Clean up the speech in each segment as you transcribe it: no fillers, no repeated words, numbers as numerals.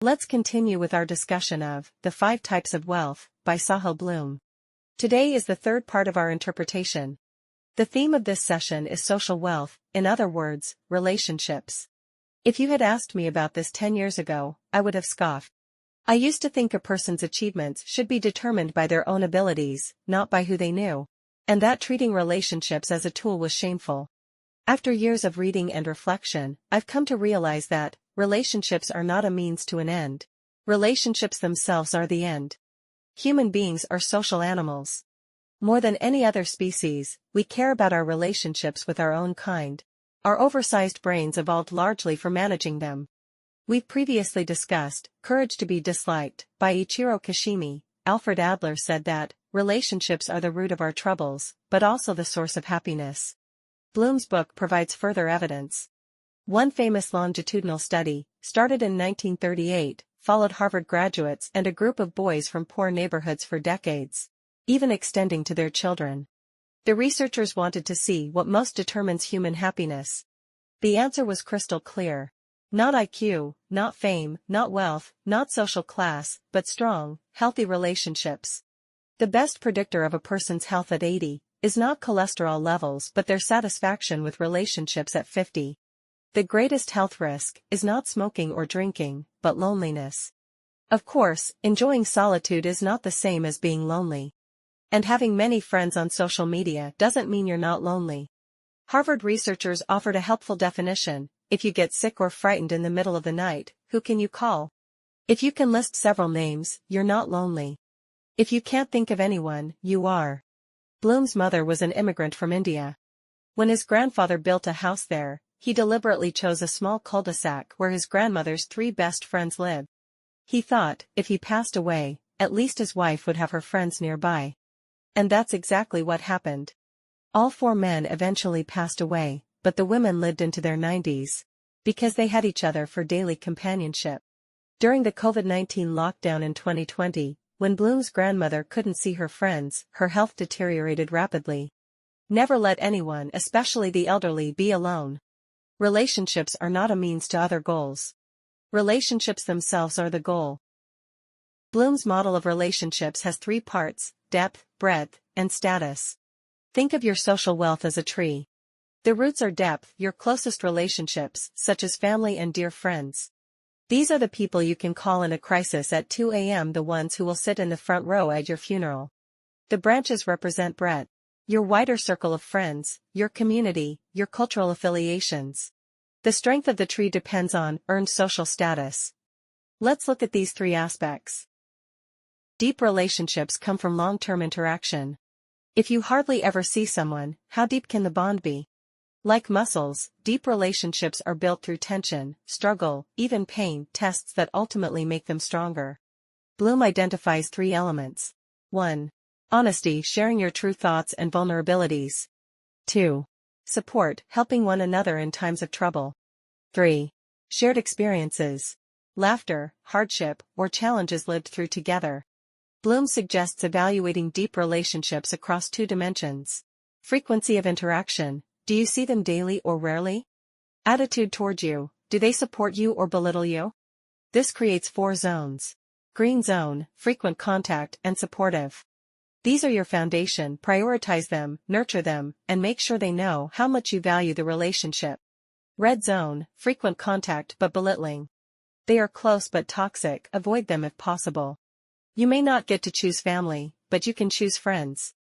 Let's continue with our discussion of The 5 Types of Wealth by Sahil Bloom. Today is the third part of our interpretation. The theme of this session is social wealth, in other words, relationships. If you had asked me about this 10 years ago, I would have scoffed. I used to think a person's achievements should be determined by their own abilities, not by who they knew, and that treating relationships as a tool was shameful. After years of reading and reflection, I've come to realize that relationships are not a means to an end. Relationships themselves are the end. Human beings are social animals. More than any other species, we care about our relationships with our own kind. Our oversized brains evolved largely for managing them. We've previously discussed Courage to be Disliked by Ichiro Kashimi. Alfred Adler said that relationships are the root of our troubles, but also the source of happiness. Bloom's book provides further evidence. One famous longitudinal study, started in 1938, followed Harvard graduates and a group of boys from poor neighborhoods for decades, even extending to their children. The researchers wanted to see what most determines human happiness. The answer was crystal clear. Not IQ, not fame, not wealth, not social class, but strong, healthy relationships. The best predictor of a person's health at 80 is not cholesterol levels but their satisfaction with relationships at 50. The greatest health risk is not smoking or drinking, but loneliness. Of course, enjoying solitude is not the same as being lonely. And having many friends on social media doesn't mean you're not lonely. Harvard researchers offered a helpful definition. If you get sick or frightened in the middle of the night, who can you call? If you can list several names, you're not lonely. If you can't think of anyone, you are. Bloom's mother was an immigrant from India. When his grandfather built a house there, he deliberately chose a small cul-de-sac where his grandmother's 3 best friends lived. He thought, if he passed away, at least his wife would have her friends nearby. And that's exactly what happened. All 4 men eventually passed away, but the women lived into their 90s. Because they had each other for daily companionship. During the COVID-19 lockdown in 2020, when Bloom's grandmother couldn't see her friends, her health deteriorated rapidly. Never let anyone, especially the elderly, be alone. Relationships are not a means to other goals. Relationships themselves are the goal. Bloom's model of relationships has 3 parts: depth, breadth, and status. Think of your social wealth as a tree. The roots are depth, your closest relationships, such as family and dear friends. These are the people you can call in a crisis at 2 a.m., the ones who will sit in the front row at your funeral. The branches represent breadth. Your wider circle of friends, your community, your cultural affiliations. The strength of the tree depends on earned social status. Let's look at these 3 aspects. Deep relationships come from long-term interaction. If you hardly ever see someone, how deep can the bond be? Like muscles, deep relationships are built through tension, struggle, even pain, tests that ultimately make them stronger. Bloom identifies 3 elements. 1. Honesty, sharing your true thoughts and vulnerabilities. 2. Support, helping one another in times of trouble. 3. Shared experiences. Laughter, hardship, or challenges lived through together. Bloom suggests evaluating deep relationships across 2 dimensions. Frequency of interaction. Do you see them daily or rarely? Attitude toward you. Do they support you or belittle you? This creates 4 zones. Green zone, frequent contact and supportive. These are your foundation. Prioritize them, nurture them, and make sure they know how much you value the relationship. Red zone, frequent contact but belittling. They are close but toxic. Avoid them if possible. You may not get to choose family, but you can choose friends.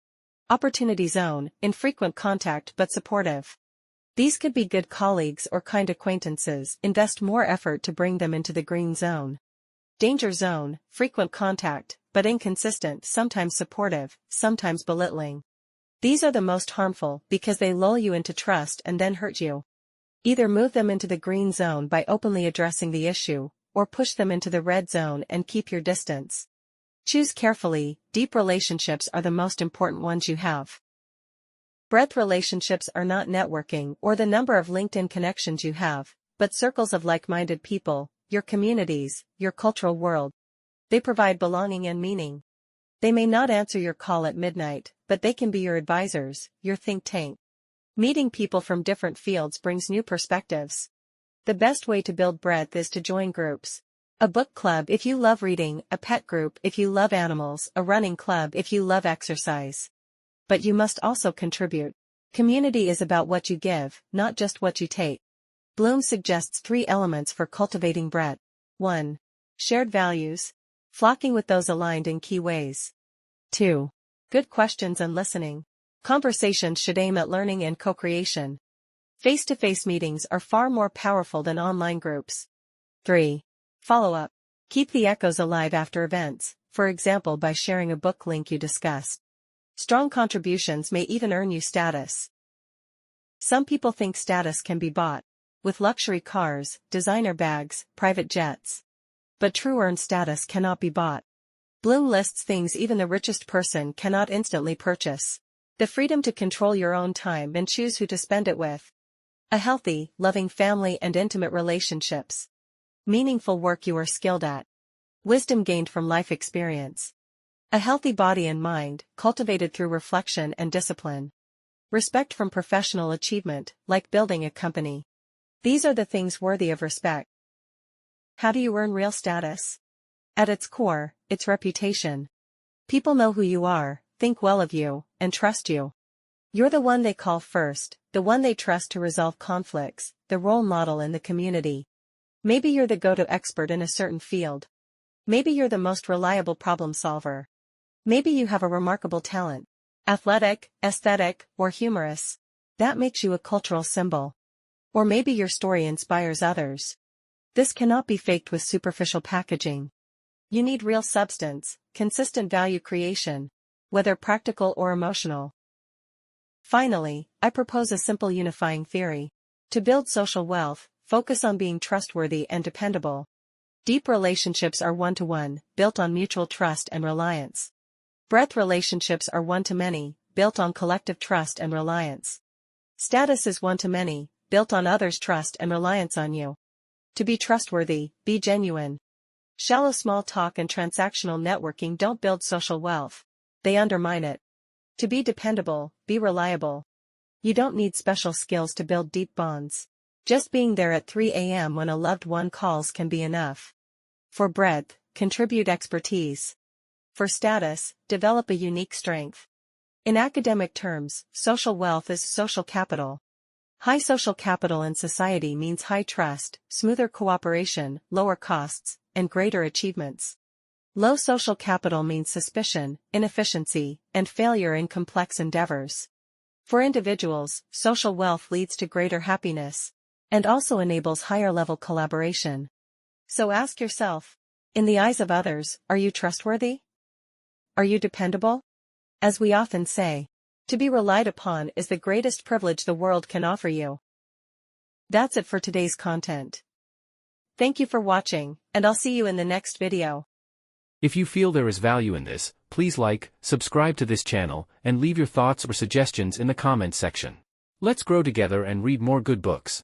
Opportunity zone, infrequent contact but supportive. These could be good colleagues or kind acquaintances. Invest more effort to bring them into the green zone. Danger zone, frequent contact, but inconsistent, sometimes supportive, sometimes belittling. These are the most harmful because they lull you into trust and then hurt you. Either move them into the green zone by openly addressing the issue, or push them into the red zone and keep your distance. Choose carefully. Deep relationships are the most important ones you have. Breadth relationships are not networking or the number of LinkedIn connections you have, but circles of like-minded people, your communities, your cultural world. They provide belonging and meaning. They may not answer your call at midnight, but they can be your advisors, your think tank. Meeting people from different fields brings new perspectives. The best way to build breadth is to join groups. A book club if you love reading, a pet group if you love animals, a running club if you love exercise. But you must also contribute. Community is about what you give, not just what you take. Bloom suggests 3 elements for cultivating breadth. 1. Shared values. Flocking with those aligned in key ways. 2. Good questions and listening. Conversations should aim at learning and co-creation. Face-to-face meetings are far more powerful than online groups. 3. Follow-up. Keep the echoes alive after events, for example by sharing a book link you discussed. Strong contributions may even earn you status. Some people think status can be bought, with luxury cars, designer bags, private jets. But true earned status cannot be bought. Bloom lists things even the richest person cannot instantly purchase. The freedom to control your own time and choose who to spend it with. A healthy, loving family and intimate relationships. Meaningful work you are skilled at. Wisdom gained from life experience. A healthy body and mind, cultivated through reflection and discipline. Respect from professional achievement, like building a company. These are the things worthy of respect. How do you earn real status? At its core, it's reputation. People know who you are, think well of you, and trust you. You're the one they call first, the one they trust to resolve conflicts, the role model in the community. Maybe you're the go-to expert in a certain field. Maybe you're the most reliable problem solver. Maybe you have a remarkable talent. Athletic, aesthetic, or humorous. That makes you a cultural symbol. Or maybe your story inspires others. This cannot be faked with superficial packaging. You need real substance, consistent value creation, whether practical or emotional. Finally, I propose a simple unifying theory. To build social wealth, focus on being trustworthy and dependable. Deep relationships are one-to-one, built on mutual trust and reliance. Breadth relationships are one-to-many, built on collective trust and reliance. Status is one-to-many, built on others' trust and reliance on you. To be trustworthy, be genuine. Shallow small talk and transactional networking don't build social wealth. They undermine it. To be dependable, be reliable. You don't need special skills to build deep bonds. Just being there at 3 a.m. when a loved one calls can be enough. For breadth, contribute expertise. For status, develop a unique strength. In academic terms, social wealth is social capital. High social capital in society means high trust, smoother cooperation, lower costs, and greater achievements. Low social capital means suspicion, inefficiency, and failure in complex endeavors. For individuals, social wealth leads to greater happiness, and also enables higher-level collaboration. So ask yourself, in the eyes of others, are you trustworthy? Are you dependable? As we often say, to be relied upon is the greatest privilege the world can offer you. That's it for today's content. Thank you for watching, and I'll see you in the next video. If you feel there is value in this, please like, subscribe to this channel, and leave your thoughts or suggestions in the comments section. Let's grow together and read more good books.